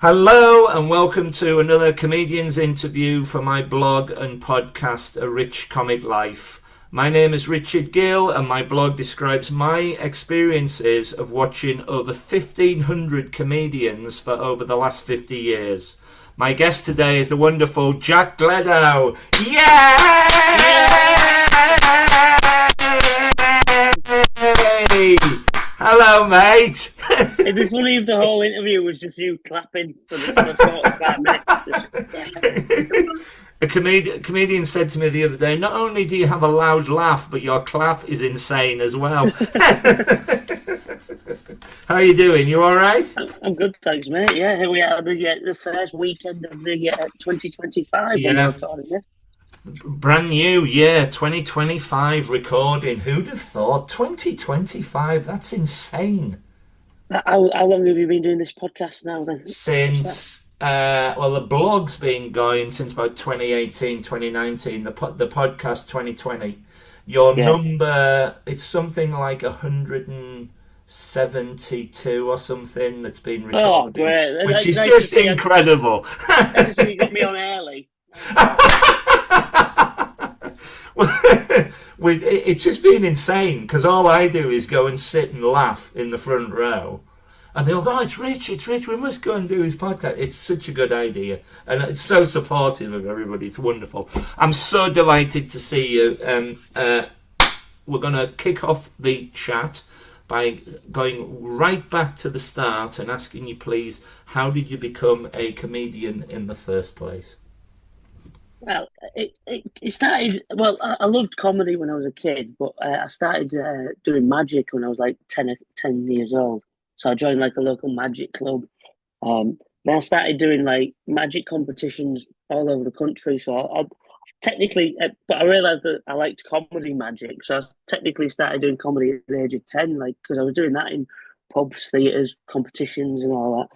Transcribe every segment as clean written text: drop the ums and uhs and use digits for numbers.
Hello and welcome to another comedian's interview for my blog and podcast, A Rich Comic Life. My name is Richard Gill and my blog describes my experiences of watching over 1,500 comedians for over the last 50 years. My guest today is the wonderful Jack Gleadow. Yay! Hello, mate. It'd be funny if the whole interview was just you clapping for the 45 minutes. A comedian said to me the other day, not only do you have a loud laugh, but your clap is insane as well. How are you doing? You all right? I'm good, thanks, mate. Yeah, here we are, the first weekend of the 2025. Yeah. Brand new year, 2025 recording. Who'd have thought? 2025, that's insane. How long have you been doing this podcast now, then? Since, the blog's been going since about 2018, 2019, the podcast 2020. Your number, it's something like 172 or something that's been recorded. Oh, great. Which is just incredible. You got me on early. It's just been insane because all I do is go and sit and laugh in the front row, and they'll go, it's Rich, we must go and do his podcast. It's such a good idea, and it's so supportive of everybody. It's wonderful. I'm so delighted to see you. We're going to kick off the chat by going right back to the start and asking you, please, how did you become a comedian in the first place? Well, it started. Well, I loved comedy when I was a kid, but I started doing magic when I was like 10 years old. So I joined like a local magic club. Then I started doing like magic competitions all over the country. So I technically, but I realized that I liked comedy magic. So I technically started doing comedy at the age of 10, like because I was doing that in pubs, theatres, competitions, and all that.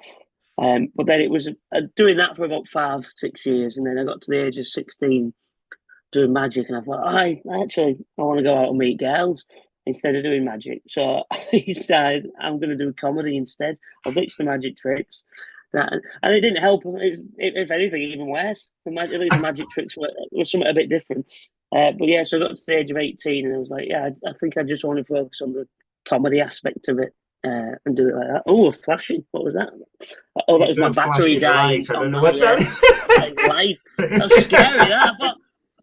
But then it was doing that for about 5-6 years, and then I got to the age of 16 doing magic, and I thought, I want to go out and meet girls instead of doing magic. So I decided I'm going to do comedy instead. I ditched the magic tricks, and it didn't help. If anything, even worse. The magic tricks were something a bit different. But yeah, so I got to the age of 18, and I was like, yeah, I think I just want to focus on the comedy aspect of it. And do it like that. Oh, flashing! What was that? Oh, that was my battery dying. I don't know what that is. Life. That was scary. I thought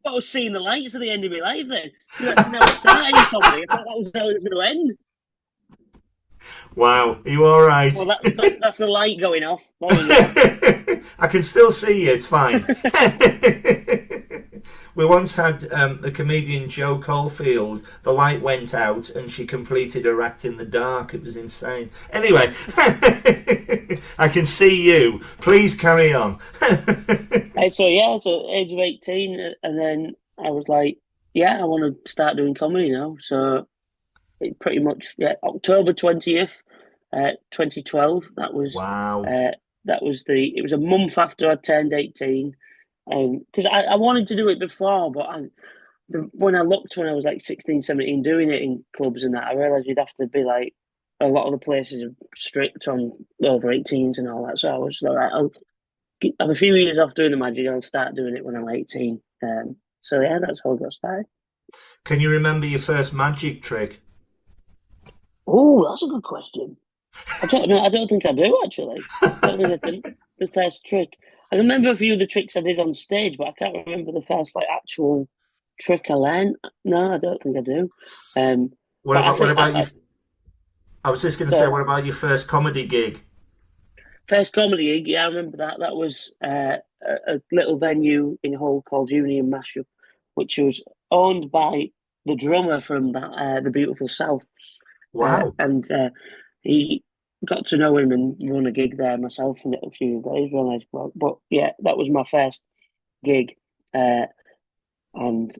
I was seeing the lights at the end of my life. Then you actually never start any comedy. I thought that was how it was going to end. Wow, are you all right? Well, that's the light going off. I can still see you. It's fine. We once had the comedian Jo Caulfield. The light went out and she completed her act in the dark. It was insane. Anyway, I can see you. Please carry on. So age of 18, and then I was like, yeah, I want to start doing comedy now. So it pretty much, October 20th, 2012. That was wow. It was a month after I turned 18. Because I wanted to do it before, but when I was like 16, 17, doing it in clubs and that, I realised you'd have to be like, a lot of the places are strict on over 18s and all that. So I was like, I'll have a few years off doing the magic, I'll start doing it when I'm 18. So yeah, that's how I got started. Can you remember your first magic trick? Oh, that's a good question. I don't know. I don't think I do, actually. I don't think I did the first trick. I remember a few of the tricks I did on stage, but I can't remember the first like actual trick I learned. No, I don't think I do. What about you? I was just going to say, what about your first comedy gig? First comedy gig, yeah, I remember that. That was a little venue in Hull called Union Mashup, which was owned by the drummer from the beautiful South. Wow. And he got to know him and run a gig there myself and a few days. Real nice bloke. But yeah, that was my first gig. And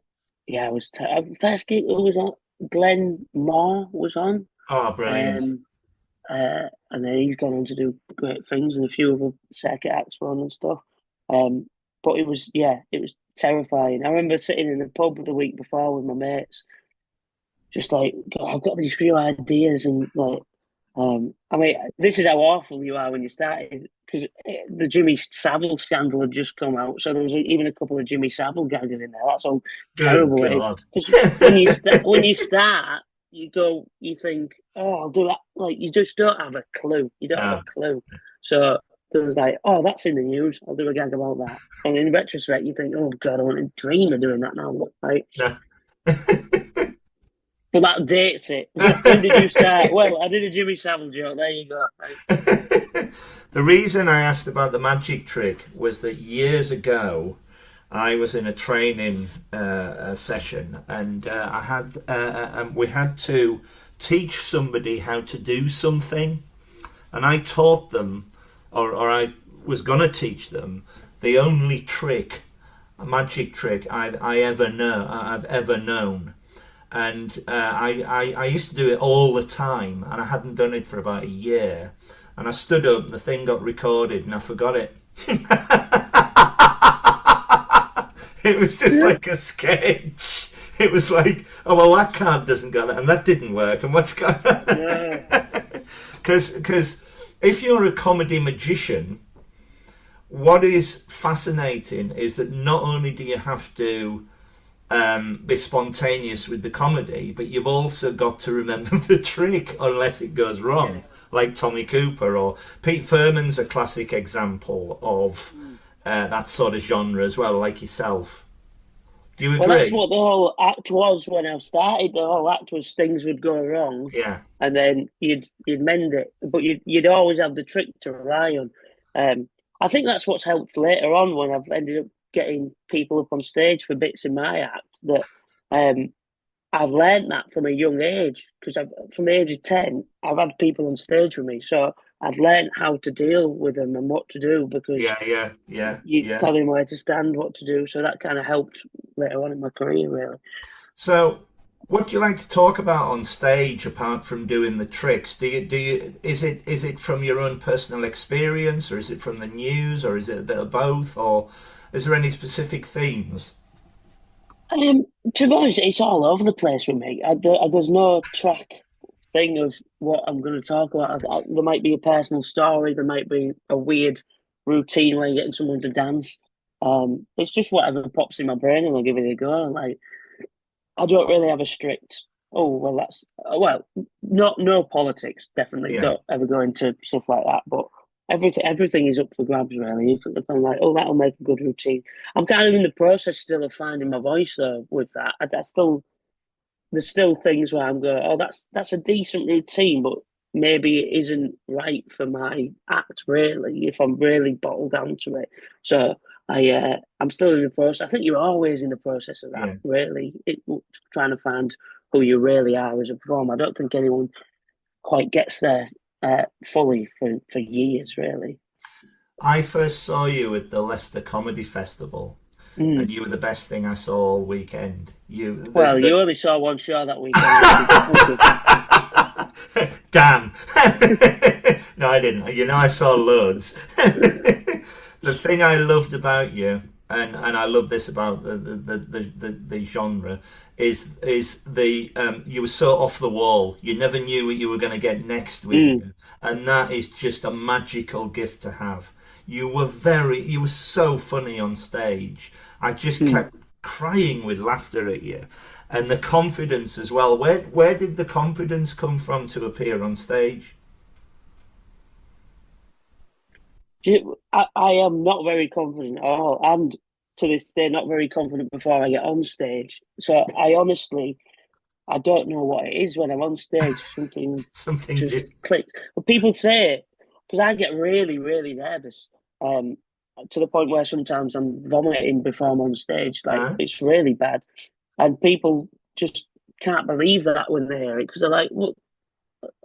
yeah, first gig. It was on. Glenn Moore was on. Oh, brilliant! And then he's gone on to do great things, and a few other circuit acts were on and stuff. But it was terrifying. I remember sitting in the pub the week before with my mates, just like, I've got these few ideas, and like, I mean, this is how awful you are when you started because the Jimmy Savile scandal had just come out, so there was even a couple of Jimmy Savile gags in there. That's how Good terrible it is. God. Because when you start, you think, oh, I'll do that. Like you just don't have a clue. You don't have No, a clue. So there was like, oh, that's in the news. I'll do a gag about that. And in retrospect, you think, oh God, I wouldn't dream of doing that now. Like, no. but that dates it. When did you start? Well, I did a Jimmy Savile joke. There you go. Right. The reason I asked about the magic trick was that years ago I was in a training session, and we had to teach somebody how to do something, and I taught them, or I was going to teach them, the only trick, a magic trick I've ever known. And I used to do it all the time, and I hadn't done it for about a year. And I stood up, and the thing got recorded, and I forgot it. It was just like a sketch. It was like, oh well, that card doesn't go there, and that didn't work, and what's going on? Because if you're a comedy magician, what is fascinating is that not only do you have to be spontaneous with the comedy, but you've also got to remember the trick unless it goes wrong, like Tommy Cooper or Pete Furman's a classic example of that sort of genre as well, like yourself. Do you Well, that's agree? what the whole act was when I started. The whole act was things would go wrong, Yeah, and then you'd mend it, but you'd always have the trick to rely on. I think that's what's helped later on when I've ended up getting people up on stage for bits in my act that um, I've learned that from a young age because from the age of 10, I've had people on stage with me. So I've learned how to deal with them and what to do because you yeah. tell them where to stand, what to do. So that kind of helped later on in my career, really. So, what do you like to talk about on stage apart from doing the tricks? Is it from your own personal experience, or is it from the news, or is it a bit of both, or is there any specific themes? Um, to be honest, it's all over the place with me. There's no track thing of what I'm going to talk about. There might be a personal story, there might be a weird routine where you're getting someone to dance. It's just whatever pops in my brain, and I'll give it a go. Like I don't really have a strict. Oh well, that's well, not no politics. Definitely Yeah, don't ever go into stuff like that. But everything is up for grabs really. If I'm like, oh, that'll make a good routine. I'm kind of in the process still of finding my voice though. With that, I still there's still things where I'm going, oh, that's a decent routine, but maybe it isn't right for my act really if I'm really bottled down to it. So I'm still in the process. I think you're always in the process of that. yeah. Really, trying to find who you really are as a performer. I don't think anyone quite gets there fully for years. Really. I first saw you at the Leicester Comedy Festival, Mm. and you were the best thing I saw all weekend. Well, you only saw one show that weekend, which was good. Damn. No, I didn't. You know, I saw loads. The thing I loved about you, and I love this about the genre, is the you were so off the wall. You never knew what you were going to get next with Mm. you, and that is just a magical gift to have. You were so funny on stage. I just Mm. kept crying with laughter at you, and the confidence as well. Where did the confidence come from to appear on stage? I am not very confident at all, and to this day, not very confident before I get on stage. So I don't know what it is when I'm on stage. Something Something just did. clicks. But people say because I get really, really nervous, to the point where sometimes I'm vomiting before I'm on stage. Like Huh? it's really bad, and people just can't believe that when they hear it because they're like, "Look,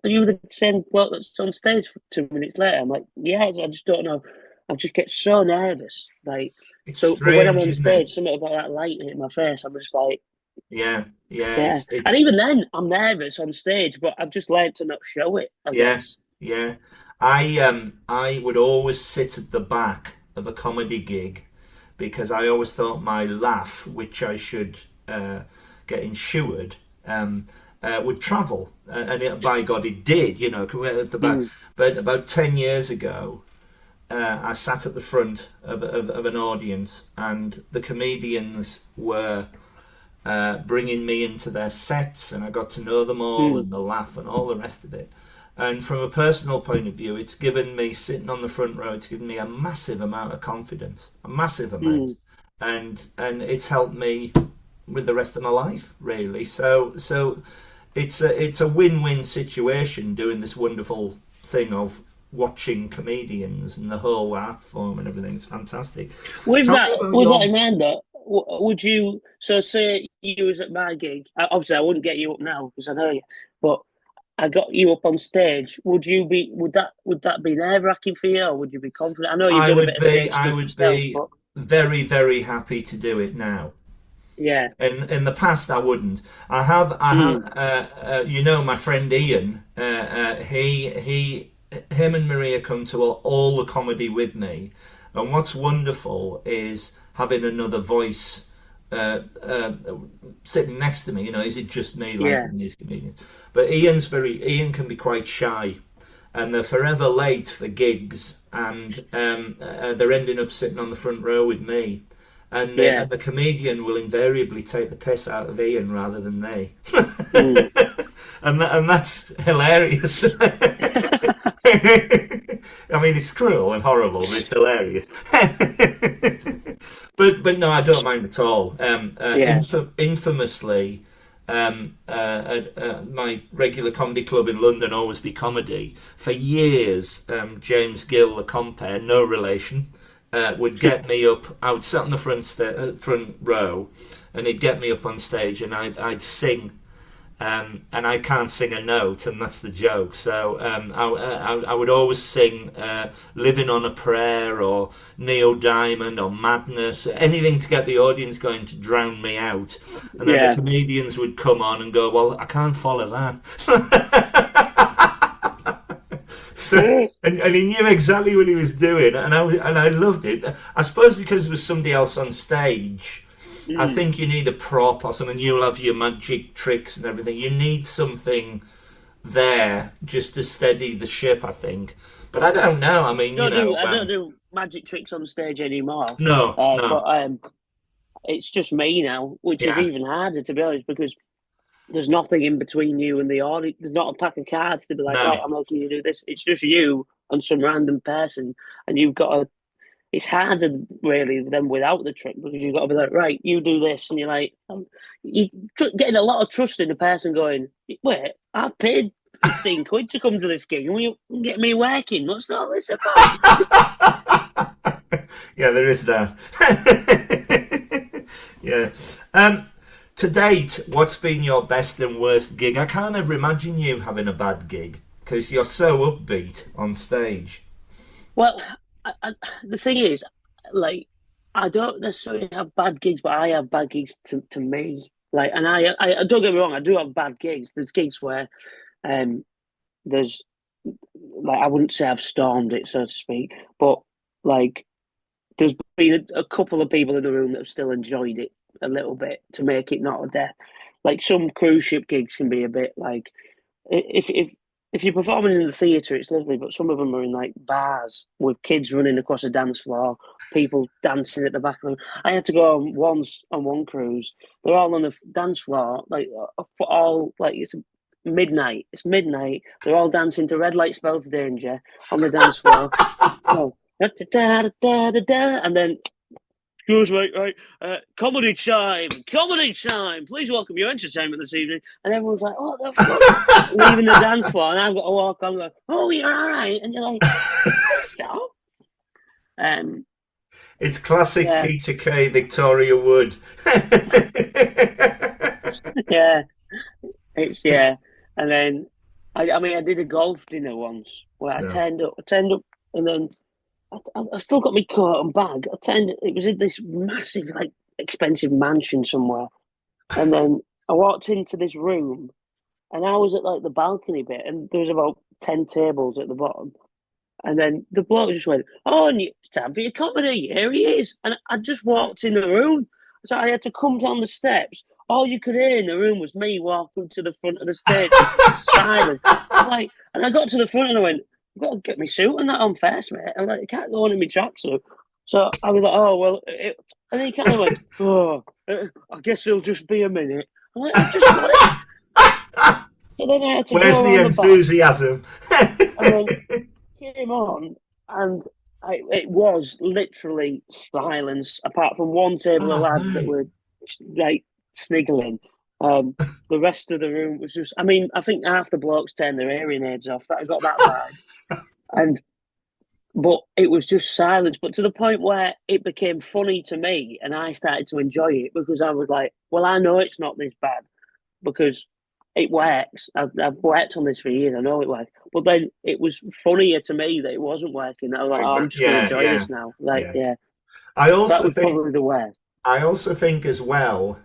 are you the same bloke that's on stage for 2 minutes later?" I'm like, yeah, I just don't know. I just get so nervous. Like, It's so, but when I'm strange, on isn't it? stage, something about that light hitting my face, I'm just like, Yeah, yeah. yeah. And even then, I'm nervous on stage, but I've just learned to not show it, I Yeah, guess. yeah. I would always sit at the back of a comedy gig because I always thought my laugh, which I should get insured, would travel, and by God, it did. You know, Mm. but about 10 years ago, I sat at the front of an audience, and the comedians were bringing me into their sets, and I got to know them all, Mm. and the laugh and all the rest of it. And from a personal point of view, it's given me, sitting on the front row, it's given me a massive amount of confidence, a massive amount, Mm. and it's helped me with the rest of my life, really. So it's a win-win situation, doing this wonderful thing of watching comedians and the whole art form and everything. It's fantastic. With Tell that, me about with that your. in mind, though, would you? So, say you was at my gig. Obviously, I wouldn't get you up now because I know you, but I got you up on stage. Would you be? Would that be nerve wracking for you, or would you be confident? I know you've I done a would bit of be stage I stuff would yourself, be but very, very happy to do it now. yeah, In the past, I wouldn't. I have. mm, My friend Ian. Him and Maria come to all the comedy with me, and what's wonderful is having another voice sitting next to me. You know, is it just me yeah, liking these comedians? But Ian can be quite shy, and they're forever late for gigs, and they're ending up sitting on the front row with me. yeah, And the comedian will invariably take the piss out of Ian rather than me, mm. and that's hilarious. I mean, it's cruel and horrible, but it's hilarious. But no, I don't mind at all. Yeah, Infamously, my regular comedy club in London, Always Be Comedy, for years, James Gill, the compere, no relation, would get me up. I would sit on the front row, and he'd get me up on stage, and I'd sing. And I can't sing a note, and that's the joke. So I would always sing "Living on a Prayer" or "Neil Diamond" or "Madness," anything to get the audience going to drown me out. And then the yeah. comedians would come on and go, "Well, I can't follow that." So, and he knew exactly what he was doing, and I loved it. I suppose because there was somebody else on stage. I Mm. think you need a prop or something. You'll have your magic tricks and everything. You need something there just to steady the ship, I think. But I don't know. I mean, I don't do magic tricks on stage anymore. no, But no, it's just me now, which is yeah, even harder to be honest because there's nothing in between you and the audience. There's not a pack of cards to be like, right, no, I'm making you do this. It's just you and some random person, and you've got to. It's harder really than without the trick because you've got to be like, right, you do this, and you're like, you getting a lot of trust in the person going, wait, I paid 15 quid to come to this gig, and you get me working. What's all this about? yeah. There is that. Yeah. To date, what's been your best and worst gig? I can't ever imagine you having a bad gig because you're so upbeat on stage. Well, the thing is, like, I don't necessarily have bad gigs, but I have bad gigs to me. Like, and I don't get me wrong, I do have bad gigs. There's gigs where um, there's like I wouldn't say I've stormed it, so to speak, but like there's been a couple of people in the room that have still enjoyed it a little bit to make it not a death. Like some cruise ship gigs can be a bit like if you're performing in the theatre, it's lovely, but some of them are in like bars with kids running across a dance floor, people dancing at the back of them. I had to go on once on one cruise. They're all on the dance floor, like for all like it's midnight. It's midnight. They're all dancing to "Red Light Spells Danger" on the dance floor. Oh, da, da, da, da, da, da, and then goes right. Comedy time. Please welcome your entertainment this evening. And everyone's like, "What the fuck?" Leaving the dance floor, and I've got to walk on. Like, "Oh, you're all right," and you're like, "Stop." Um, It's classic yeah, Peter Kay, Victoria Wood. yeah, yeah. And then, I mean, I did a golf dinner once where No. I turned up, and then I still got my coat and bag. It was in this massive, like, expensive mansion somewhere. And then I walked into this room and I was at like the balcony bit and there was about 10 tables at the bottom. And then the bloke just went, "Oh, and it's time for your comedy. Here he is." And I just walked in the room. So I had to come down the steps, all you could hear in the room was me walking to the front of the stage, just silent. I'm like, and I got to the front and I went, I've got to get my suit and that on first, mate. I'm like, I can't go on in my tracksuit. So I was like, oh well, and then he kind of went, oh, I guess it'll just be a minute. I'm like, I've just got it. So then I had to Where's go the around the back, enthusiasm? and then came on, and it was literally silence, apart from one table of Oh, lads that mate. were like sniggling. The rest of the room was just. I mean, I think half the blokes turned their hearing aids off. That I got that vibe, and but it was just silence. But to the point where it became funny to me, and I started to enjoy it because I was like, "Well, I know it's not this bad because it works. I've worked on this for years. I know it works." But then it was funnier to me that it wasn't working. I was like, oh, "I'm just going to Yeah, enjoy yeah, this now." Like, yeah. yeah, I that also was think probably the worst. I also think as well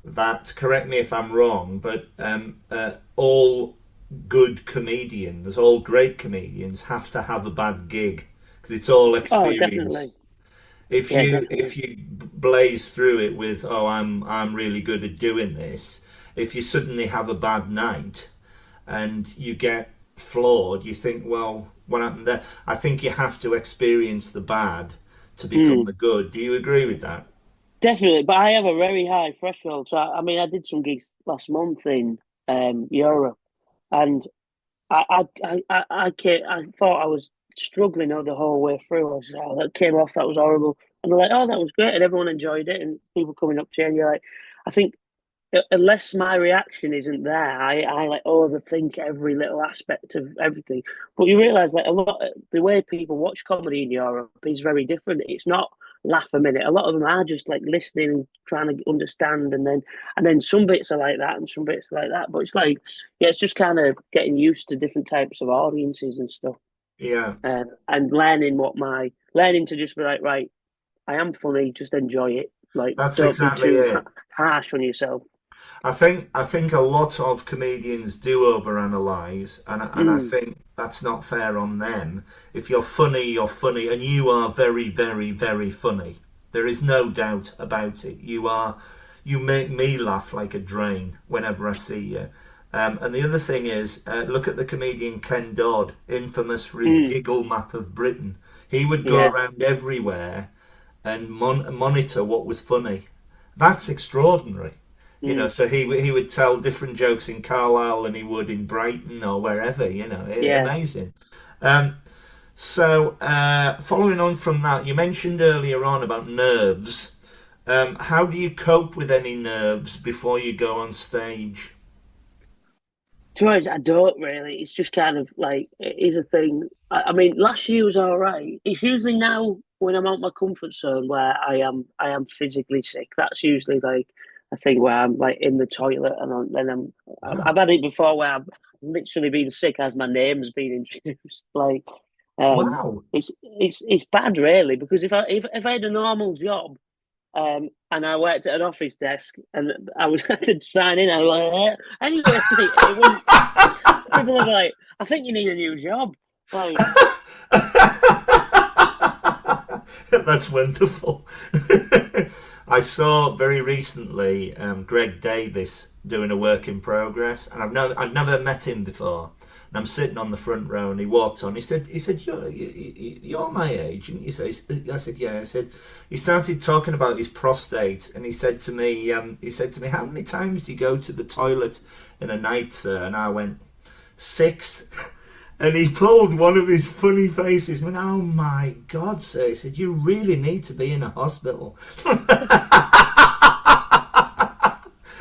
that, correct me if I'm wrong, but all good comedians, all great comedians, have to have a bad gig because it's all Oh, experience. definitely. Yeah, If definitely. you blaze through it with, oh, I'm really good at doing this, if you suddenly have a bad night and you get flawed, you think, well, what happened there? I think you have to experience the bad to become Mm, the good. Do you agree with that? definitely. But I have a very high threshold. So I mean, I did some gigs last month in Europe, and I thought I was struggling the whole way through. I was, oh, that came off, that was horrible. And they're like, oh, that was great, and everyone enjoyed it, and people coming up to you, and you're like, I think unless my reaction isn't there, I like overthink every little aspect of everything. But you realise like a lot the way people watch comedy in Europe is very different. It's not laugh a minute. A lot of them are just like listening and trying to understand, and then some bits are like that and some bits are like that. But it's like yeah, it's just kind of getting used to different types of audiences and stuff, Yeah, and learning to just be like right, I am funny, just enjoy it. Like that's don't be exactly too it. harsh on yourself. I think a lot of comedians do overanalyze, and I Mm. think that's not fair on them. If you're funny, and you are very, very, very funny. There is no doubt about it. You make me laugh like a drain whenever I see you. And the other thing is, look at the comedian Ken Dodd, infamous for his Mm. giggle map of Britain. He would go Yeah. around everywhere and monitor what was funny. That's extraordinary. Mm. So he would tell different jokes in Carlisle than he would in Brighton or wherever. Yeah. Amazing. Um, so, following on from that, you mentioned earlier on about nerves. How do you cope with any nerves before you go on stage? To be honest, I don't really. It's just kind of like it is a thing. I mean, last year was all right. It's usually now when I'm out my comfort zone where I am physically sick. That's usually like a thing where I'm like in the toilet and then I've Wow, had it before where I've literally been sick as my name's been introduced. Like, wow. it's bad really because if I had a normal job. And I worked at an office desk, and I was had to sign in. I was like, anyway, it was people are like, I think you need a new job. Like, That's wonderful. I saw very recently Greg Davis doing a work in progress, and I've never met him before. And I'm sitting on the front row, and he walked on. He said, you're my age, and I said, yeah. I said, he started talking about his prostate, and he said to me, how many times do you go to the toilet in a night, sir? And I went, 6. And he pulled one of his funny faces and went, oh my God, sir. He said, you really need to be in a hospital.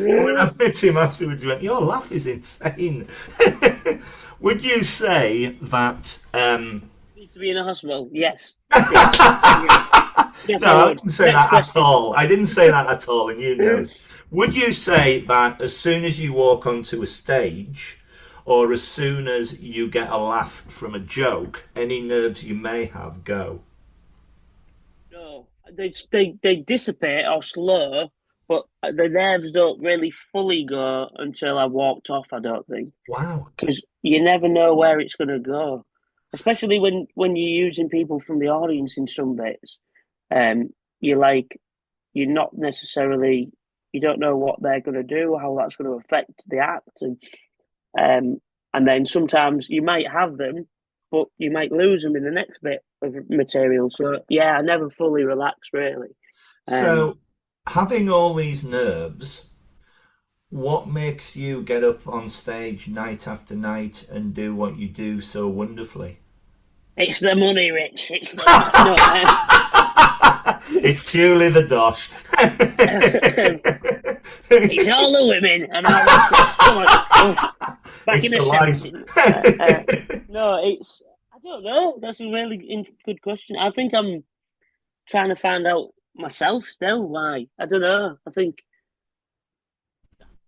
And when I met him afterwards, he went, your laugh is insane. Would you say that? need to be in a hospital. Yes, yes, yes, yes. I No, I would. didn't say Next that at question. all. I didn't say that at all, and you know. Would you say that as soon as you walk onto a stage, or as soon as you get a laugh from a joke, any nerves you may have go? No, they dissipate or slow, but the nerves don't really fully go until I walked off. I don't think. Wow. Because you never know where it's going to go, especially when you're using people from the audience in some bits. Um, you're like you're not necessarily. you don't know what they're going to do, how that's going to affect the act, um, and then sometimes you might have them, but you might lose them in the next bit of material. So yeah, I never fully relax really. Um, So, having all these nerves, what makes you get up on stage night after night and do what you do so wonderfully? it's the money, Rich. It's the no. It's purely the dosh. It's all the women and all the stuff. Come on, back It's in the the life. 70s. No, it's I don't know. That's a really good question. I think I'm trying to find out myself still why. I don't know. I think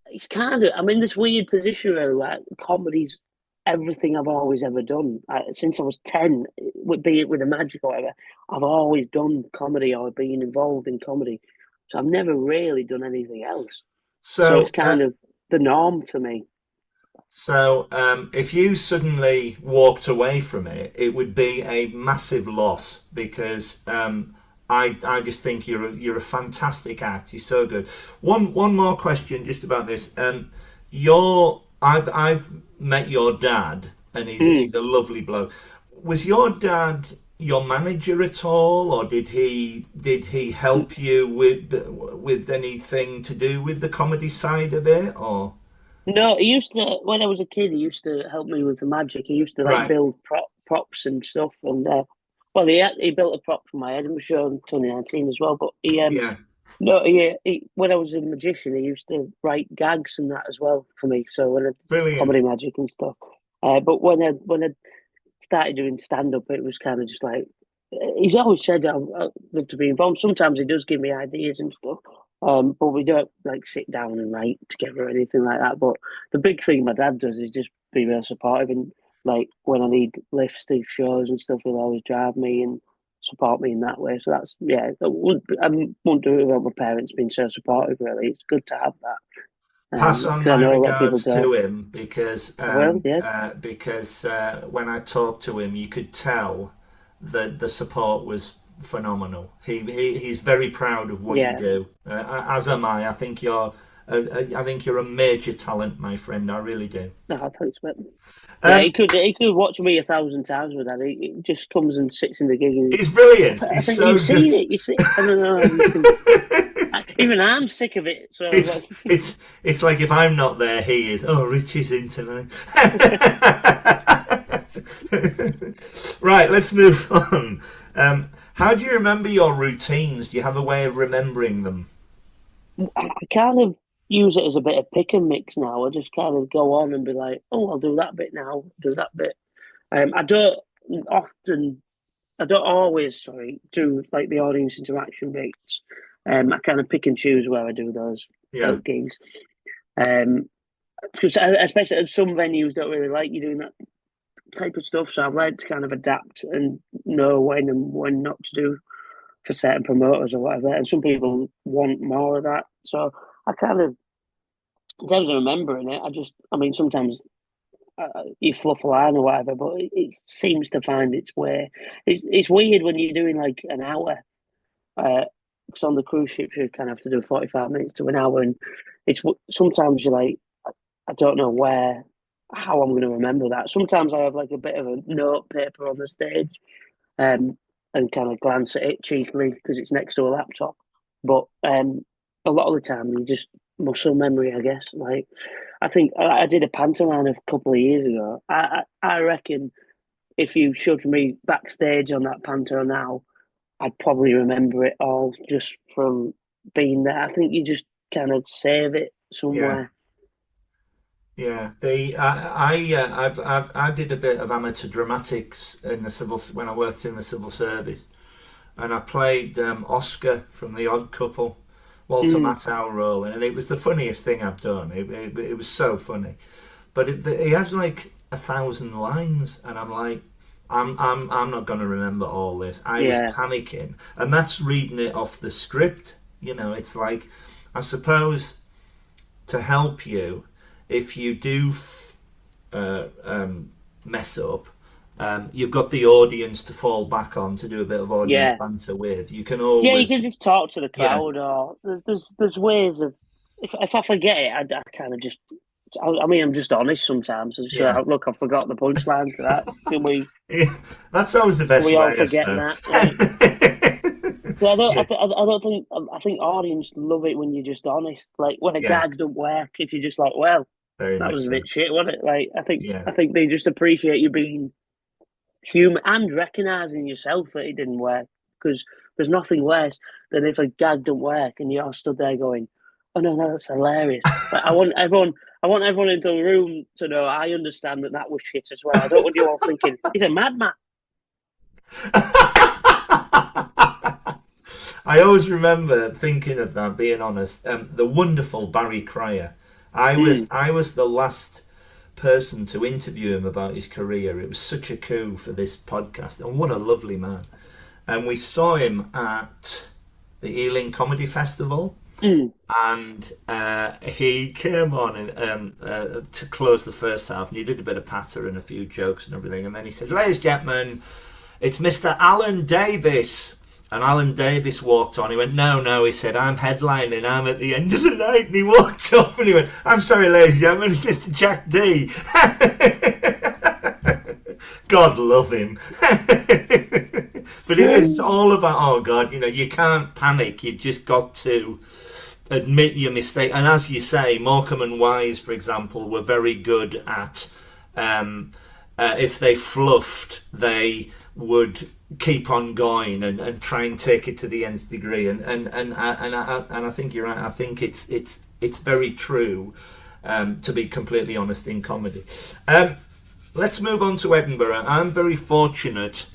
it's kind of I'm in this weird position where like comedy's everything I've always ever done. Since I was 10, be it with the magic or whatever, I've always done comedy or been involved in comedy. So I've never really done anything else. So it's So, kind of the norm to me. if you suddenly walked away from it, it would be a massive loss because I just think you're a fantastic act. You're so good. One more question just about this. I've met your dad, and he's a lovely bloke. Was your dad your manager at all, or did he help you with anything to do with the comedy side of it, or No, he used to when I was a kid. He used to help me with the magic. He used to like right? build props and stuff. And well, he built a prop for my Edinburgh show in 2019 as well. But Yeah, no, when I was a magician, he used to write gags and that as well for me. So when I comedy brilliant. magic and stuff. But when I started doing stand up, it was kind of just like he's always said I'd love to be involved. Sometimes he does give me ideas and stuff, but we don't like sit down and write together or anything like that. But the big thing my dad does is just be real supportive and like when I need lifts to shows and stuff, he'll always drive me and support me in that way. So that's yeah, I wouldn't do it without my parents being so supportive. Really, it's good to have that Pass on because I my know a lot of people regards don't. to him because Well, yeah, when I talked to him, you could tell that the support was phenomenal. He's very proud of what you yeah. do, as am I. I think you're a major talent, my friend. I really do. No, thanks, mate. Yeah, Um, he could watch me 1,000 times with that. He just comes and sits in the gig. And he's brilliant. I He's think so you've good. seen it. You see, I don't know. You can. Even I'm sick of it. So I was It's like, it's like if I'm not there, he is. Oh, Richie's in tonight. Right, let's move on. How do you remember your routines? Do you have a way of remembering them? I kind of use it as a bit of pick and mix now. I just kind of go on and be like, oh, I'll do that bit now, do that bit. I don't often, I don't always, sorry, do like the audience interaction bits. I kind of pick and choose where I do those Yeah, gigs. Um, because especially some venues don't really like you doing that type of stuff. So I've learned to kind of adapt and know when and when not to do for certain promoters or whatever. And some people want more of that. So I kind of, in terms of remembering it, I mean, sometimes you fluff a line or whatever, but it seems to find its way. It's weird when you're doing like an hour. Because on the cruise ships you kind of have to do 45 minutes to an hour, and it's sometimes you're like, I don't know how I'm going to remember that. Sometimes I have like a bit of a note paper on the stage, um, and kind of glance at it cheekily because it's next to a laptop. But a lot of the time, you just muscle memory, I guess. Like I think I did a pantomime a couple of years ago. I reckon if you showed me backstage on that panto now, I'd probably remember it all just from being there. I think you just kind of save it yeah, somewhere. yeah. I did a bit of amateur dramatics in the civil when I worked in the civil service, and I played Oscar from The Odd Couple, Walter Mm, Matthau role, and it was the funniest thing I've done. It was so funny, but he had like 1,000 lines, and I'm like, I'm not going to remember all this. I was yeah, panicking, and that's reading it off the script. It's like, I suppose to help you if you do uh, um, mess up. You've got the audience to fall back on to do a bit of audience yeah. banter with. You can Yeah, you can always, just talk to the yeah, crowd, or there's ways of. if I forget it, I kind of just. I mean, I'm just honest sometimes. So look, I forgot the punchline to that. Yeah, that's always the best We all way, I forget suppose. that. Like, so Yeah, I don't think. I think audience love it when you're just honest. Like when a yeah, gag don't work, if you're just like, well, very that much was a so. bit shit, wasn't it? Like Yeah. I think they just appreciate you being human and recognizing yourself that it didn't work. Because there's nothing worse than if a gag don't work and you're stood there going, "Oh no, that's hilarious." Like I want everyone into the room to know I understand that was shit as well. I don't want you all thinking he's a madman. I always remember thinking of that, being honest. The wonderful Barry Cryer. I was the last person to interview him about his career. It was such a coup for this podcast, and what a lovely man. And we saw him at the Ealing Comedy Festival, and he came on to close the first half, and he did a bit of patter and a few jokes and everything, and then he said, "Ladies and gentlemen, it's Mr. Alan Davis." And Alan Davis walked on. He went, no, he said, "I'm headlining, I'm at the end of the night." And he walked off and he went, "I'm sorry, ladies and gentlemen, it's Mr. Jack D." God love him. But it's all about, oh God, you can't panic. You've just got to admit your mistake. And as you say, Morecambe and Wise, for example, were very good at, if they fluffed, they would keep on going and try and take it to the nth degree. And I think you're right. I think it's very true, to be completely honest, in comedy. Let's move on to Edinburgh. I'm very fortunate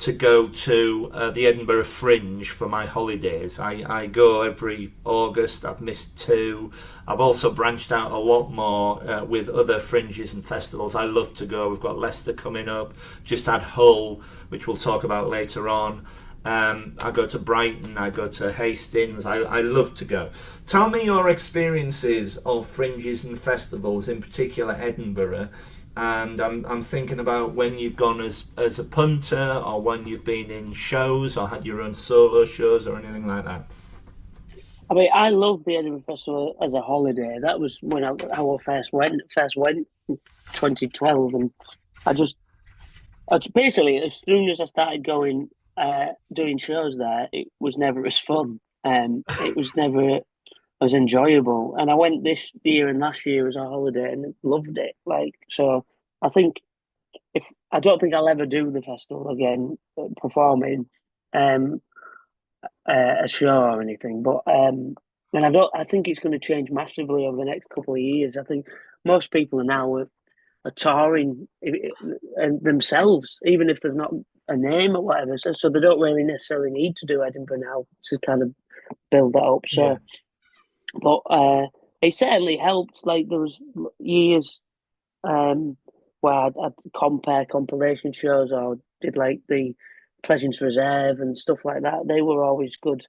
to go to the Edinburgh Fringe for my holidays. I go every August. I've missed 2. I've also branched out a lot more with other fringes and festivals. I love to go. We've got Leicester coming up. Just had Hull, which we'll talk about later on. I go to Brighton. I go to Hastings. I love to go. Tell me your experiences of fringes and festivals, in particular Edinburgh. And I'm thinking about when you've gone as a punter, or when you've been in shows or had your own solo shows or anything like that. I mean, I love the Edinburgh Festival as a holiday. That was when I first went in 2012, and I basically, as soon as I started going doing shows there, it was never as fun. It was never as enjoyable. And I went this year and last year as a holiday and loved it. Like, so I think I don't think I'll ever do the festival again, performing a show or anything. But and I think it's going to change massively over the next couple of years. I think most people are touring themselves, even if they've not a name or whatever. So they don't really necessarily need to do Edinburgh now to kind of build that up. So. Yeah. But it certainly helped. Like there was years where I'd compare compilation shows or did like the Pleasance Reserve and stuff like that. They were always good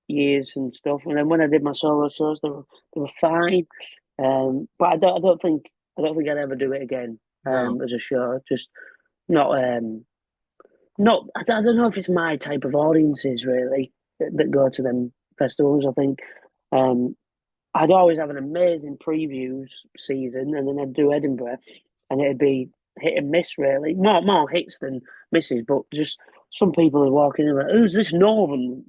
years and stuff. And then when I did my solo shows, they were fine. But I don't think I'd ever do it again No. as a show. Just not not. I don't know if it's my type of audiences really that go to them festivals. I think. I'd always have an amazing previews season, and then I'd do Edinburgh, and it'd be hit and miss really. More hits than misses, but just some people are walking in like, "Who's this northern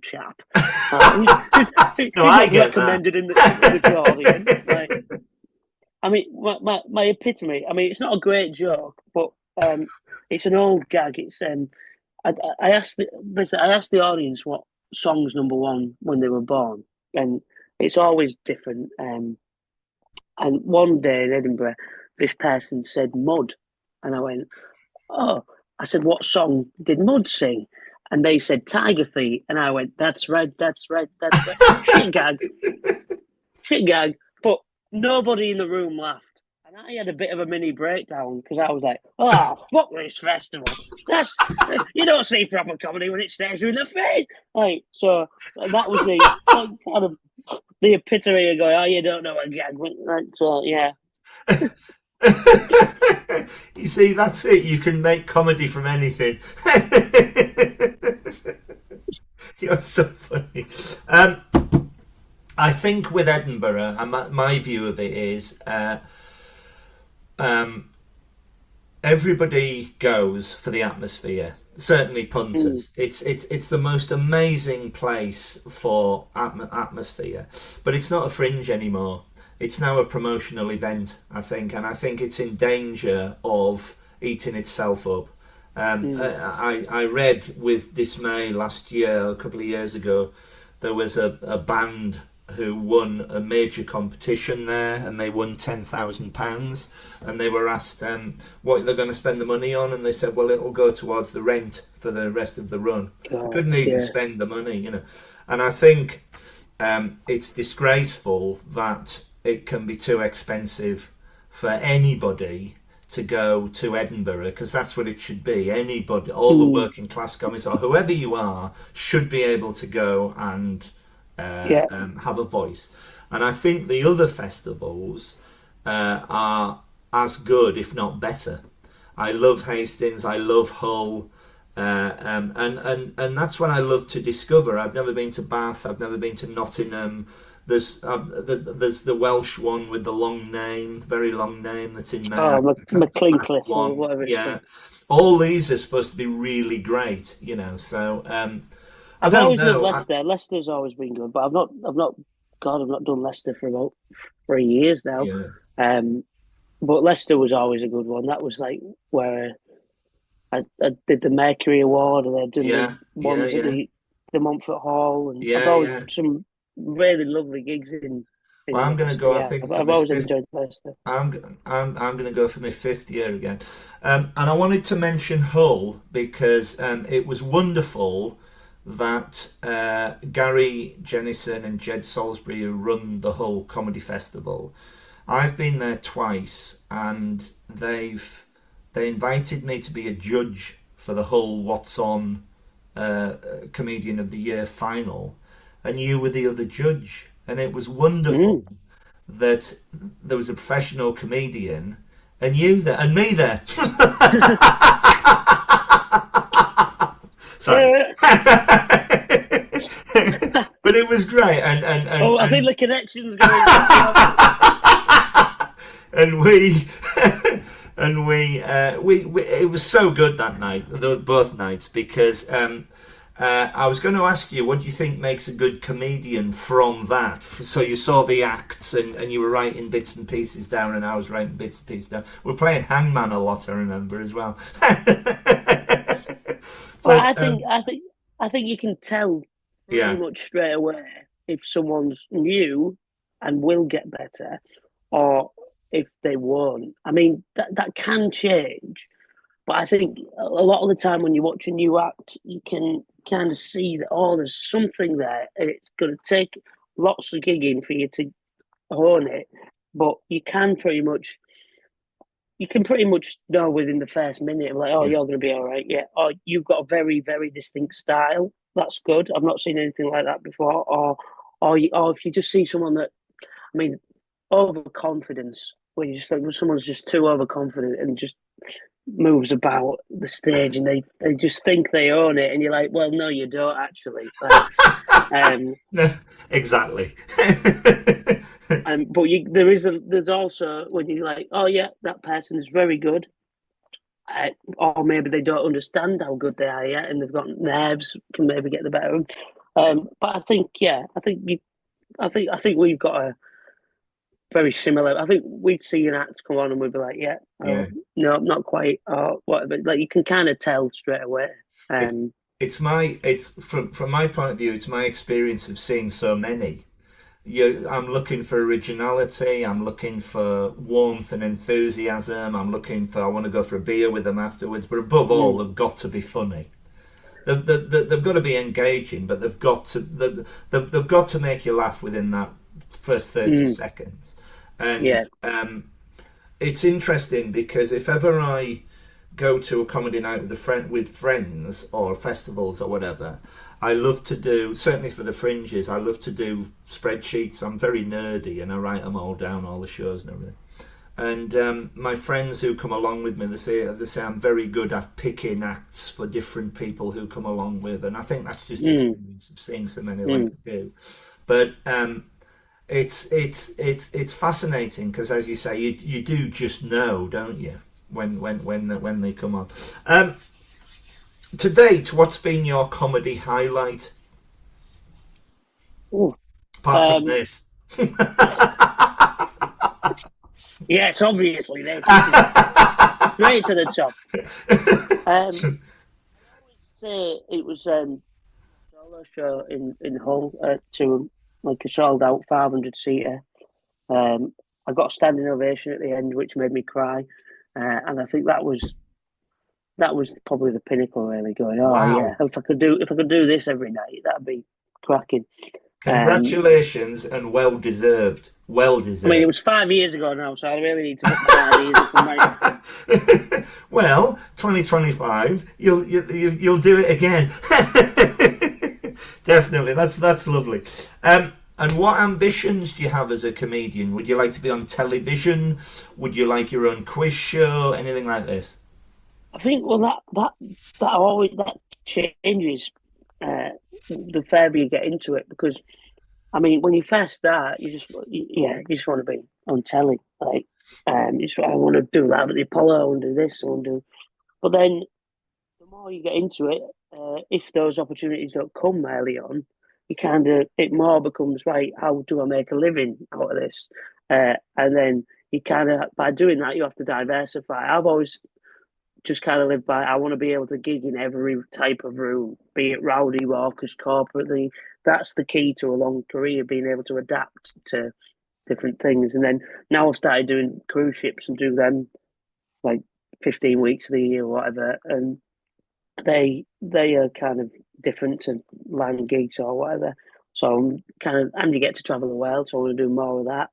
chap?" He's No, I not get recommended that. in the Guardian. Like, I mean, my epitome. I mean, it's not a great joke, but it's an old gag. It's I asked the audience what song's number one when they were born, and it's always different. And one day in Edinburgh, this person said "Mud," and I went, "Oh," I said, "What song did Mud sing?" And they said "Tiger Feet," and I went, "That's right, that's right, that's right." Shit gag, but nobody in the room laughed. And I had a bit of a mini breakdown because I was like, "Oh, fuck this festival! You don't see proper comedy when it stares you in the face." Like, so that was the kind of the epitome of going, "Oh, you don't know a gag." Like, so yeah. You see, that's it. You can make comedy from anything. You're so funny. I think with Edinburgh, and my view of it is, um, everybody goes for the atmosphere. Certainly Mm. punters. It's the most amazing place for atmosphere, but it's not a fringe anymore. It's now a promotional event, I think, and I think it's in danger of eating itself up. Mm. I read with dismay last year, a couple of years ago, there was a band who won a major competition there, and they won £10,000, and they were asked what they're going to spend the money on, and they said, well, it'll go towards the rent for the rest of the run. They God, couldn't even yeah. spend the money, you know. And I think it's disgraceful that it can be too expensive for anybody to go to Edinburgh, because that's what it should be. Anybody, all the Mm. working class comics, or whoever you are, should be able to go and Yeah. have a voice. And I think the other festivals are as good, if not better. I love Hastings. I love Hull. And that's what I love to discover. I've never been to Bath. I've never been to Nottingham. There's the Welsh one with the long name, very long name, that's in May. I Oh, can't, Bath McClincliffe or one, whatever it's yeah. called. All these are supposed to be really great, you know. So I I've don't always loved know. Leicester. Leicester's always been good, but I've not done Leicester for about 3 years now. Yeah, Um, but Leicester was always a good one. That was like where I did the Mercury Award, and I've done the yeah, yeah, ones at yeah, the Montfort Hall, and I've yeah, always yeah. some really lovely gigs Well, in I'm going to Leicester. go. I Yeah, think for I've my always fifth. enjoyed Leicester. I'm going to go for my fifth year again, and I wanted to mention Hull because it was wonderful that Gary Jennison and Jed Salisbury, who run the Hull Comedy Festival, I've been there twice, and they invited me to be a judge for the Hull What's On Comedian of the Year final, and you were the other judge, and it was wonderful Mm. that there was a professional comedian and you there and me there. Sorry. But it was great, Oh, I think the connection's going back now. and we we it was so good that night, both nights, because I was going to ask you, what do you think makes a good comedian from that? So you saw the acts, and you were writing bits and pieces down, and I was writing bits and pieces down. We're playing Hangman a lot, I remember, as well. Well, But I think you can tell pretty yeah, much straight away if someone's new and will get better, or if they won't. I mean, that can change, but I think a lot of the time when you watch a new act, you can kind of see that, oh, there's something there, and it's going to take lots of gigging for you to hone it. But you can pretty much know within the first minute, like, oh, yeah, you're going to be all right. Yeah. Or you've got a very, very distinct style. That's good. I've not seen anything like that before. Or if you just see someone that, I mean, overconfidence, where you just think, well, someone's just too overconfident and just moves about the stage, and they just think they own it, and you're like, well, no, you don't actually. Um, no, exactly. but there's also when you're like, oh yeah, that person is very good, or maybe they don't understand how good they are yet, and they've got nerves, can maybe get the better of them. But I think, yeah, I think we've got a very similar. I think we'd see an act come on and we'd be like, yeah, Yeah, no, not quite, or whatever. Like you can kind of tell straight away. it's Um, it's from my point of view, it's my experience of seeing so many. I'm looking for originality. I'm looking for warmth and enthusiasm. I want to go for a beer with them afterwards. But above all, mm, they've got to be funny. They've got to be engaging, but they've got to make you laugh within that first 30 mm, seconds. And yeah, it's interesting because if ever I go to a comedy night with friends or festivals or whatever, I love to do, certainly for the fringes, I love to do spreadsheets. I'm very nerdy and I write them all down, all the shows and everything. And my friends who come along with me, they say I'm very good at picking acts for different people who come along with, and I think that's just the mm, experience of seeing so many like mm, I do. But It's fascinating because, as you say, you do just know, don't you, when they come on. To date, what's been your comedy highlight Ooh. apart from Um, this? yes, obviously this is straight to the top. Um, say it was a solo show in Hull to like a sold out 500 seater. Um, I got a standing ovation at the end, which made me cry, and I think that was probably the pinnacle. Really going, oh yeah, Wow! if I could do this every night, that'd be cracking. Um, Congratulations and well deserved. Well I mean, it deserved. was 5 years ago now, so I really need to get my ideas up and right. Well, 2025, you'll do it again. Definitely, that's lovely. And what ambitions do you have as a comedian? Would you like to be on television? Would you like your own quiz show? Anything like this? I think well that changes uh, the further you get into it because I mean when you first start you just want to be on telly like I want to do that with the Apollo, I want to do this, I want to do but then the more you get into it, if those opportunities don't come early on, you kind of it more becomes right. How do I make a living out of this? And then you kind of by doing that you have to diversify. I've always just kind of lived by. I want to be able to gig in every type of room, be it rowdy, raucous, corporately. That's the key to a long career, being able to adapt to different things. And then now I've started doing cruise ships and do them like 15 weeks of the year or whatever, and they are kind of different to land gigs or whatever. So I'm kind of and you get to travel the world, so I want to do more of that.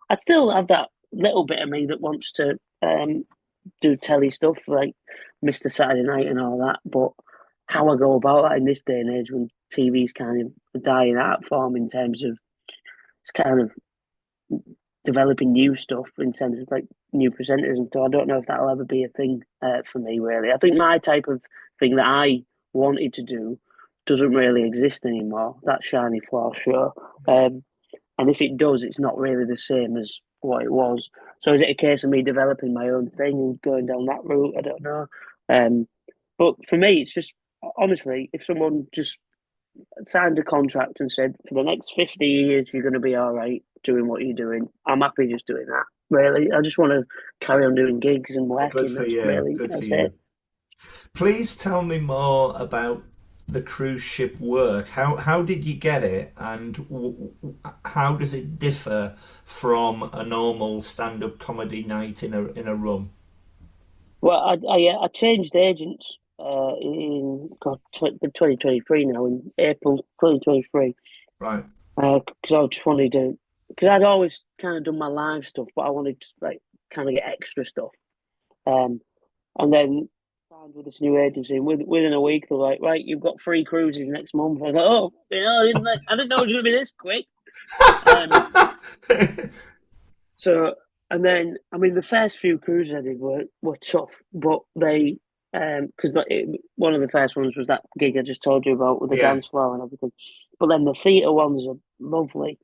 I'd still have that little bit of me that wants to do telly stuff like Mr. Saturday Night and all that. But how I go about that in this day and age when TV's kind of a dying art form in terms of it's kind of developing new stuff in terms of like new presenters and so I don't know if that'll ever be a thing for me really. I think my type of thing that I wanted to do doesn't really exist anymore. That shiny floor show, and if it does, it's not really the same as what it was. So is it a case of me developing my own thing and going down that route? I don't know. Um, but for me, it's just honestly, if someone just signed a contract and said for the next 50 years you're going to be all right doing what you're doing, I'm happy just doing that. Really, I just want to carry on doing gigs and Oh, good working. for you. Good for That's you. it. Please tell me more about the cruise ship work. How did you get it, and how does it differ from a normal stand up comedy night in a room? Well, I changed agents in 2023 now in April 2023 Right. because I just wanted to because I'd always kind of done my live stuff, but I wanted to like kind of get extra stuff. Um, and then signed with this new agency. And within a week, they're like, "Right, you've got 3 cruises next month." I was like, "Oh, I didn't know it was going to be this quick." Um, so, and then I mean, the first few cruises I did were tough, but they because one of the first ones was that gig I just told you about with the Yeah. dance floor and everything. But then the theatre ones are lovely.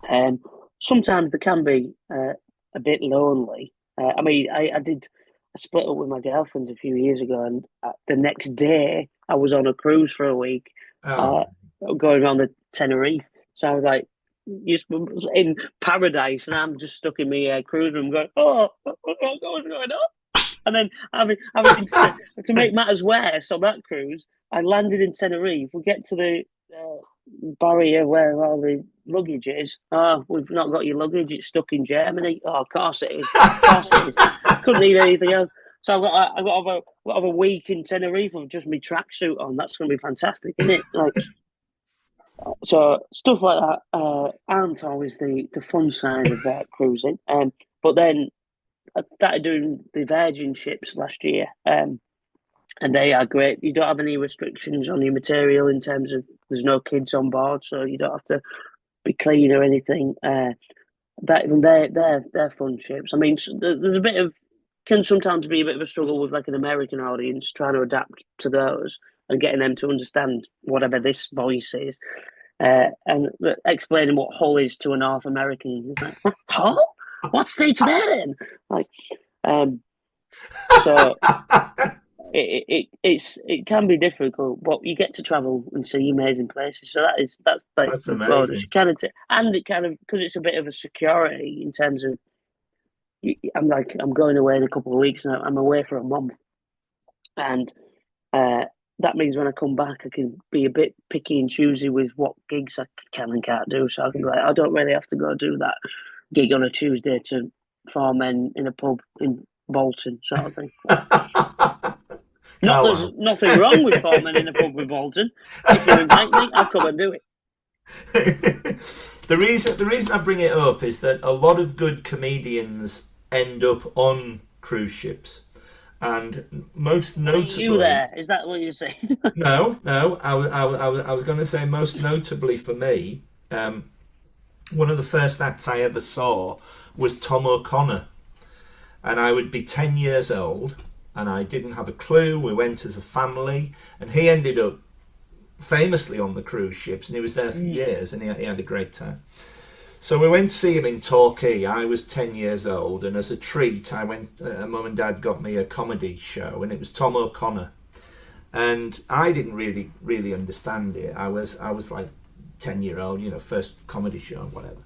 Um, Sometimes they can be a bit lonely. I mean, I split up with my girlfriend a few years ago, and the next day I was on a cruise for a week, Oh, uh, going on the Tenerife. So I was like, in paradise, and I'm just stuck in my cruise room going, oh, what's going on? And then having to make matters worse on that cruise, I landed in Tenerife. We get to the barrier where all the luggage is. Oh, we've not got your luggage. It's stuck in Germany. Oh, of course it is. Of course it is. Couldn't need anything else. So I've got a week in Tenerife with just my tracksuit on. That's going to be fantastic, isn't it? Like so, stuff like that aren't always the fun side of cruising. But then I started doing the Virgin ships last year. And they are great. You don't have any restrictions on your material in terms of there's no kids on board, so you don't have to be clean or anything. That they're fun ships. I mean, there's a bit of can sometimes be a bit of a struggle with like an American audience trying to adapt to those and getting them to understand whatever this voice is. and explaining what Hull is to a North American. He's like, Hull? What state's that in? Like, so it can be difficult, but you get to travel and see amazing places. So that's like That's the bonus. amazing. You kind of and it kind of because it's a bit of a security in terms of I'm going away in a couple of weeks and I'm away for a month, and that means when I come back I can be a bit picky and choosy with what gigs I can and can't do. So I can be like, I don't really have to go do that gig on a Tuesday to 4 men in a pub in Bolton, sort of thing. Not there's Carlisle. nothing wrong with 4 men in a pub with Bolton. If you invite me, I'll come and do it. The reason I bring it up is that a lot of good comedians end up on cruise ships, and most notably, you there? Is that what you're saying? no, I was going to say most notably for me, one of the first acts I ever saw was Tom O'Connor, and I would be 10 years old, and I didn't have a clue. We went as a family, and he ended up famously on the cruise ships, and he was there for years, and he had a great time. So we went to see him in Torquay. I was 10 years old, and as a treat, I went. Mum and Dad got me a comedy show, and it was Tom O'Connor, and I didn't really understand it. I was like 10-year-old, first comedy show, whatever.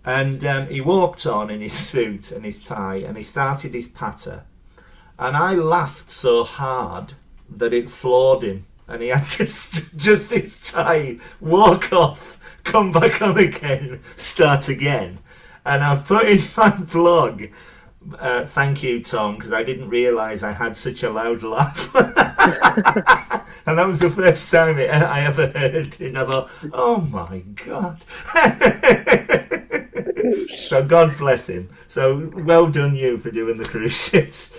And he walked on in his suit and his tie, and he started his patter, and I laughed so hard that it floored him. And he had to just his tie, walk off, come back on again, start again. And I've put in my blog, thank you, Tom, because I didn't realise I had such a loud laugh. And that was the first time I ever heard it. And I thought, oh my God. So God bless him. So well done you for doing the cruise ships.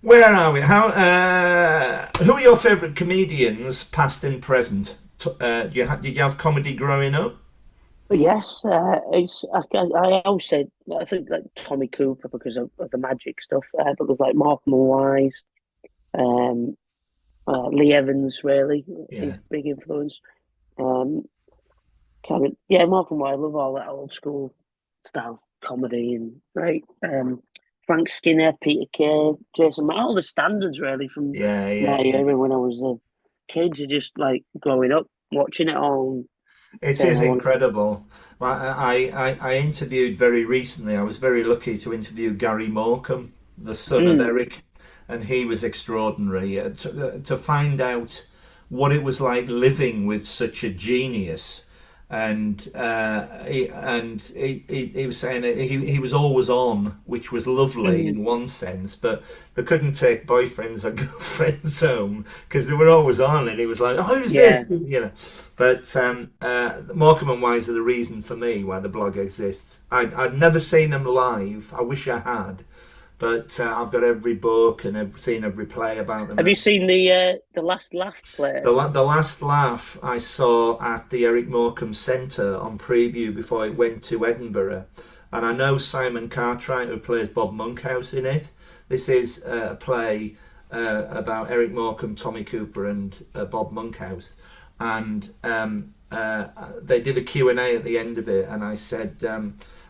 Where are we? Who are your favourite comedians, past and present? Did you have comedy growing up? Yes, I always say I think like Tommy Cooper because of the magic stuff, but there's like Malcolm and Wise, um, Lee Evans really, Yeah. he's a big influence. Yeah, Malcolm and Wise, I love all that old school style comedy and right. Frank Skinner, Peter Kay, Jason, all the standards really from Yeah, my yeah, yeah. era when I was a kid, are just like growing up, watching it all. It Saying is I want. incredible. Well, I interviewed very recently. I was very lucky to interview Gary Morecambe, the son of Eric, and he was extraordinary. To find out what it was like living with such a genius, and he was saying that he was always on, which was lovely in one sense, but they couldn't take boyfriends or girlfriends home because they were always on, and he was like, "Oh, who's this?" But Morecambe and Wise are the reason for me why the blog exists. I'd never seen them live. I wish I had, but I've got every book and I've seen every play about them. Have you seen the Last Laugh play? The Last Laugh I saw at the Eric Morecambe Centre on preview before it went to Edinburgh, and I know Simon Cartwright, who plays Bob Monkhouse in it. This is a play about Eric Morecambe, Tommy Cooper, and Bob Monkhouse, and they did a Q&A at the end of it, and I said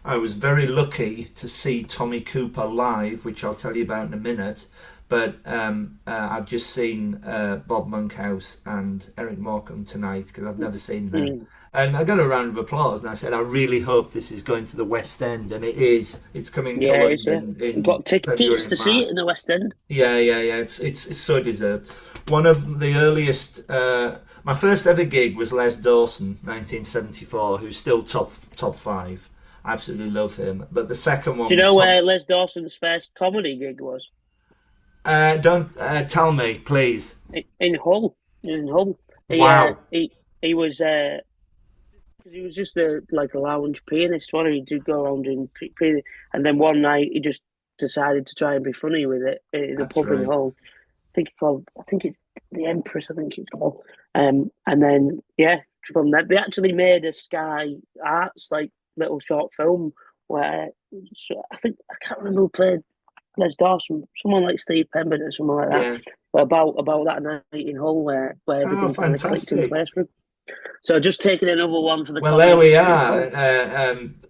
I was very lucky to see Tommy Cooper live, which I'll tell you about in a minute, but I've just seen Bob Monkhouse and Eric Morecambe tonight because I've never seen them. And I got a round of applause, and I said, I really hope this is going to the West End, and it is. It's coming to London in You've got tickets February, to see it in the West End. Yeah. It's so deserved. One of the earliest, my first ever gig was Les Dawson, 1974, who's still top five. I absolutely love him. But the second one. Do you know where Les Dawson's first comedy gig was? Don't tell me, please. In Hull. He was in Hull. Wow. He was. He was just a lounge pianist. He did go around and and then one night he just decided to try and be funny with it in a pub in Hull. I think it's the Empress. I think it's called. And then from that they actually made a Sky Arts little short film where I can't remember who played Les Dawson. Someone like Steve Pembroke or someone like that. But about that night in Hull where everything kind of clicked in place for him. So just taking another one for the Well, there comedy we mystery are. club.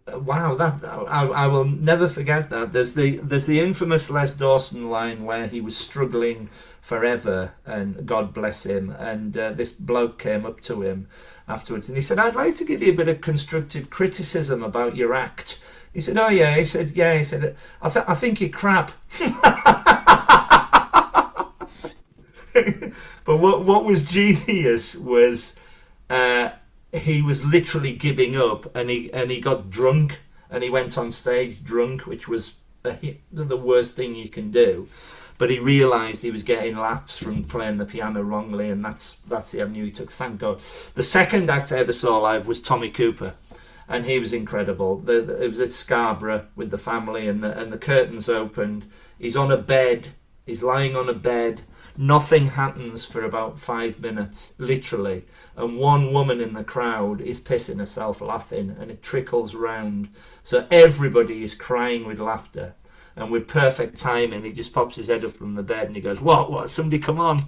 Wow, that I will never forget that. There's the infamous Les Dawson line where he was struggling forever, and God bless him. And this bloke came up to him afterwards, and he said, "I'd like to give you a bit of constructive criticism about your act." He said, "Oh yeah." He said, "Yeah." He said, I think you're crap." But what was genius was he was literally giving up, and he got drunk, and he went on stage drunk, which was the worst thing you can do. But he realised he was getting laughs from playing the piano wrongly, and that's the avenue he took. Thank God. The second act I ever saw live was Tommy Cooper, and he was incredible. It was at Scarborough with the family, and the curtains opened. He's on a bed. He's lying on a bed. Nothing happens for about 5 minutes, literally. And one woman in the crowd is pissing herself laughing, and it trickles round. So everybody is crying with laughter. And with perfect timing, he just pops his head up from the bed and he goes, What? Somebody come on.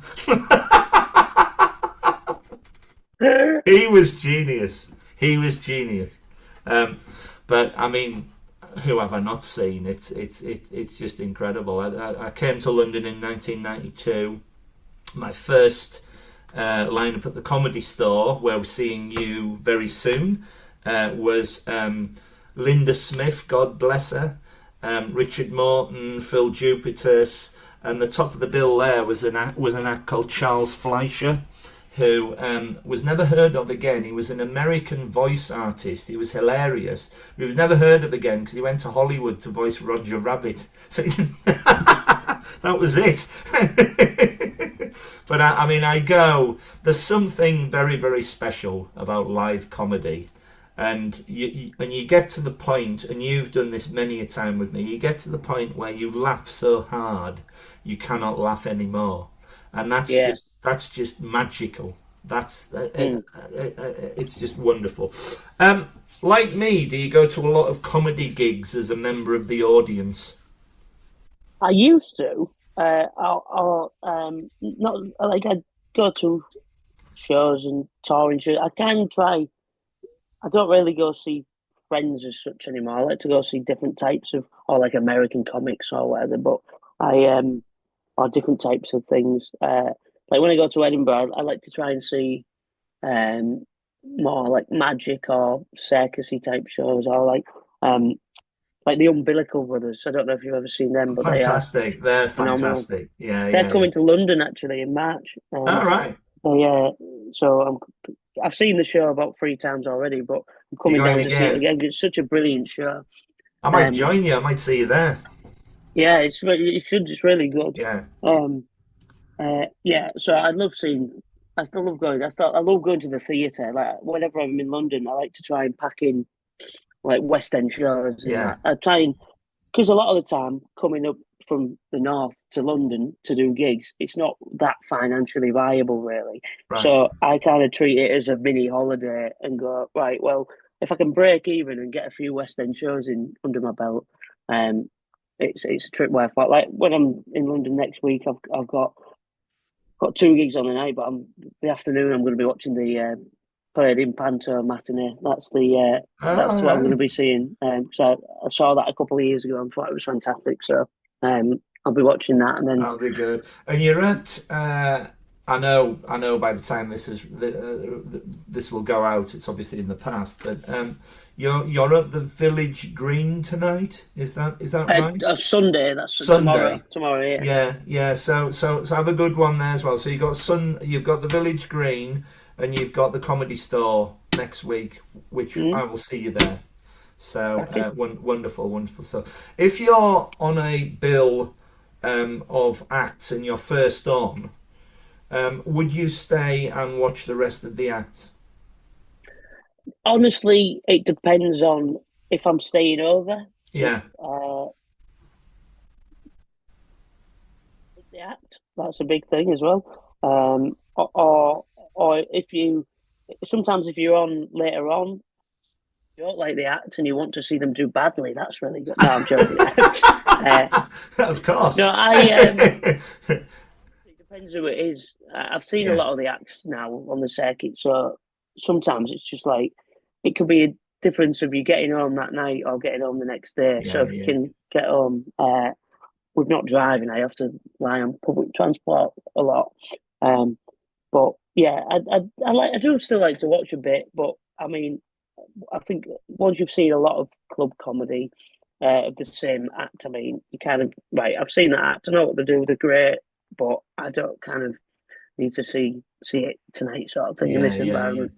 He was genius. He was genius. But I mean, who have I not seen? It's just incredible. I came to London in 1992. My first lineup at the Comedy Store, where we're seeing you very soon, was Linda Smith, God bless her, Richard Morton, Phil Jupitus, and the top of the bill there was an act called Charles Fleischer, who was never heard of again. He was an American voice artist. He was hilarious. But he was never heard of again because he went to Hollywood to voice Roger Rabbit. So that was it. But I mean, there's something very, very special about live comedy. And you get to the point, and you've done this many a time with me, you get to the point where you laugh so hard you cannot laugh anymore. And Yeah. that's just magical. Mm. It's just wonderful. Like me, do you go to a lot of comedy gigs as a member of the audience? I used to. Not like I go to shows and touring shows. I can try. I don't really go see friends as such anymore. I like to go see different types of, or like American comics or whatever. But I or different types of things. Like when I go to Edinburgh, I like to try and see um more like magic or circusy type shows, or like the Umbilical Brothers. I don't know if you've ever seen them, but they are Fantastic. They're phenomenal. fantastic. Yeah, They're yeah, yeah. coming to London actually in March. All right. They, so I've seen the show about 3 times already, but I'm You're coming going down to see it again. again. It's such a brilliant show. I might Um, join you. I might see you there. yeah, it should. It's really good. Yeah. Um, yeah. So I love seeing. I still love going. I love going to the theatre. Like whenever I'm in London, I like to try and pack in like West End shows and Yeah. that. I try and because a lot of the time coming up from the north to London to do gigs, it's not that financially viable really. Right. So I kind of treat it as a mini holiday and go, right, well, if I can break even and get a few West End shows in under my belt, um, it's a trip worthwhile. Like when I'm in London next week, I've got 2 gigs on the night, but the afternoon I'm going to be watching the Played in Panto matinee. That's All what I'm going to right. be seeing. So I saw that a couple of years ago and thought it was fantastic. So I'll be watching that, and then That'll be good. And you're at. I know. By the time this will go out, it's obviously in the past. But you're at the Village Green tonight. Is that right? Sunday. That's tomorrow. Sunday. Tomorrow, yeah. Yeah, yeah. So have a good one there as well. So you've got the Village Green, and you've got the Comedy Store next week, which I Mm, will see you there. So cracking. wonderful, wonderful stuff. If you're on a bill of acts and you're first on, would you stay and watch the rest of the acts? Honestly, it depends on if I'm staying over. If Yeah, the act, that's a big thing as well. Or if you sometimes if you're on later on, you don't like the act and you want to see them do badly, that's really good. No, I'm joking. uh, of course. no, it depends who it is. I've seen a Yeah, lot of the acts now on the circuit, so sometimes it's just like it could be a difference of you getting home that night or getting home the next day. So Yeah, if you yeah. can get home, with not driving, I have to rely on public transport a lot. Um, but yeah, I do still like to watch a bit, but I mean, I think once you've seen a lot of club comedy of the same act, I mean, you kind of right. I've seen that act. I know what they do. They're great, but I don't kind of need to see it tonight, sort of thing in Yeah, this yeah, yeah. environment.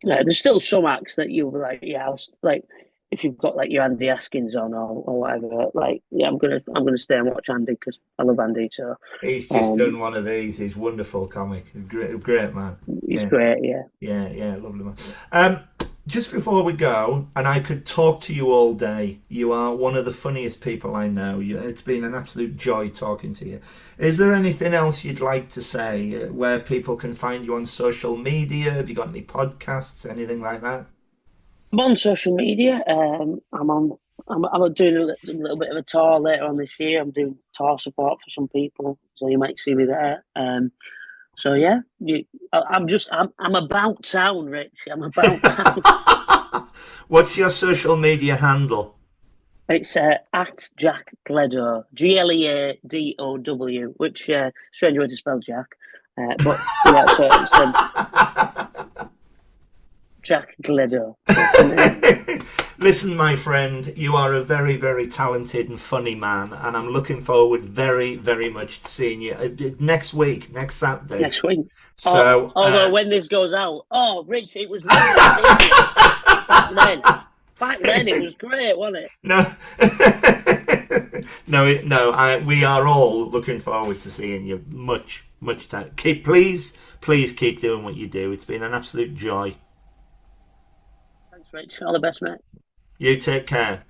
Yeah, there's still some acts that you'll be like, yeah, like if you've got like your Andy Askins on or whatever, like yeah, I'm gonna stay and watch Andy because I love Andy. So He's just done um, one of these. He's wonderful comic. He's great, great man. he's Yeah, great. Yeah, yeah, yeah, lovely man. Um, just before we go, and I could talk to you all day. You are one of the funniest people I know. It's been an absolute joy talking to you. Is there anything else you'd like to say? Where people can find you on social media? Have you got any podcasts? Anything like that? I'm on social media. I'm on. I'm doing a little bit of a tour later on this year. I'm doing tour support for some people, so you might see me there. So yeah, I'm about town, Rich. I'm about town. What's your social media handle? It's at Jack Gleadow, Gleadow, which strange way to spell Jack, but yeah, so it's Jack Gleadow. That's the name. Listen, my friend, you are a very, very talented and funny man, and I'm looking forward very, very much to seeing you next week, next Saturday. Next week. So, Although when this goes out, oh, Rich, it was lovely seeing you back then. Back then, it was great, wasn't it? no, no, we are all looking forward to seeing you much, much time. Please keep doing what you do. It's been an absolute joy. Thanks, Rich. All the best, mate. You take care.